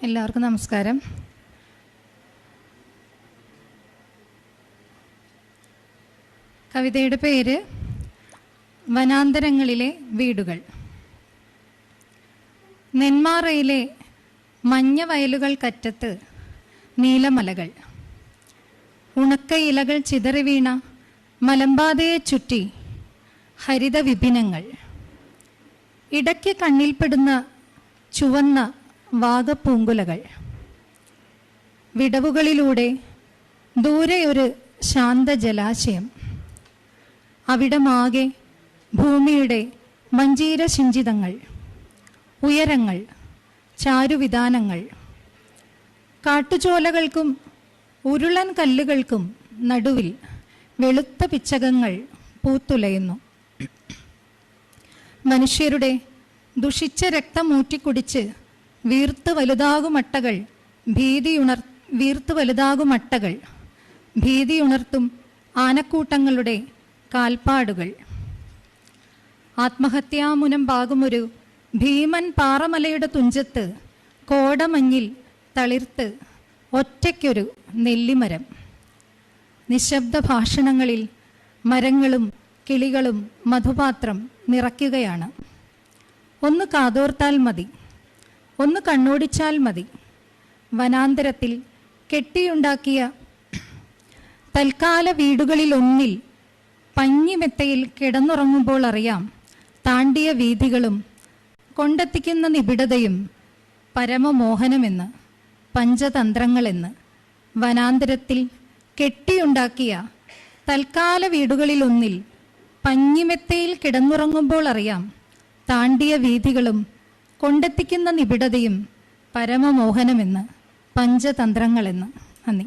എല്ലാവർക്കും നമസ്കാരം. കവിതയുടെ പേര് വനാന്തരങ്ങളിലെ വീടുകൾ. നെന്മാറയിലെ മഞ്ഞ വയലുകൾക്കറ്റത്ത് നീലമലകൾ, ഉണക്ക ഇലകൾ ചിതറി വീണ മലമ്പാതയെ ചുറ്റി ഹരിത വിപിനങ്ങൾ, ഇടയ്ക്ക് കണ്ണിൽപ്പെടുന്ന ചുവന്ന വാഗപ്പൂങ്കുലകൾ, വിടവുകളിലൂടെ ദൂരെയൊരു ശാന്ത ജലാശയം, അവിടമാകെ ഭൂമിയുടെ മഞ്ചീര ശിഞ്ചിതങ്ങൾ, ഉയരങ്ങൾ, ചാരുവിധാനങ്ങൾ, കാട്ടുചോലകൾക്കും ഉരുളൻ കല്ലുകൾക്കും നടുവിൽ വെളുത്ത പിച്ചകങ്ങൾ പൂത്തുലയുന്നു. മനുഷ്യരുടെ ദുഷിച്ച രക്തം ഊറ്റിക്കുടിച്ച് വീർത്തു വലുതാകുമട്ടകൾ ഭീതിയുണർത്തും ആനക്കൂട്ടങ്ങളുടെ കാൽപ്പാടുകൾ. ആത്മഹത്യാമുനം പാകുമൊരു ഭീമൻ പാറമലയുടെ തുഞ്ചത്ത് കോടമഞ്ഞിൽ തളിർത്ത് ഒറ്റയ്ക്കൊരു നെല്ലിമരം. നിശബ്ദ ഭാഷണങ്ങളിൽ മരങ്ങളും കിളികളും മധുപാത്രം നിറയ്ക്കുകയാണ്. ഒന്ന് കാതോർത്താൽ മതി, ഒന്ന് കണ്ണോടിച്ചാൽ മതി. വനാന്തരത്തിൽ കെട്ടിയുണ്ടാക്കിയ തൽക്കാല വീടുകളിലൊന്നിൽ പഞ്ഞിമെത്തയിൽ കിടന്നുറങ്ങുമ്പോൾ അറിയാം താണ്ടിയ വീഥികളും കൊണ്ടെത്തിക്കുന്ന നിബിഡതയും പരമമോഹനമെന്ന്, പഞ്ചതന്ത്രങ്ങളെന്ന്. വനാന്തരത്തിൽ കെട്ടിയുണ്ടാക്കിയ തൽക്കാല വീടുകളിലൊന്നിൽ പഞ്ഞിമെത്തയിൽ കിടന്നുറങ്ങുമ്പോൾ അറിയാം താണ്ടിയ വീഥികളും കൊണ്ടെത്തിക്കുന്ന നിബിഡതയും പരമമോഹനമെന്ന്, പഞ്ചതന്ത്രങ്ങളെന്ന്. നന്ദി.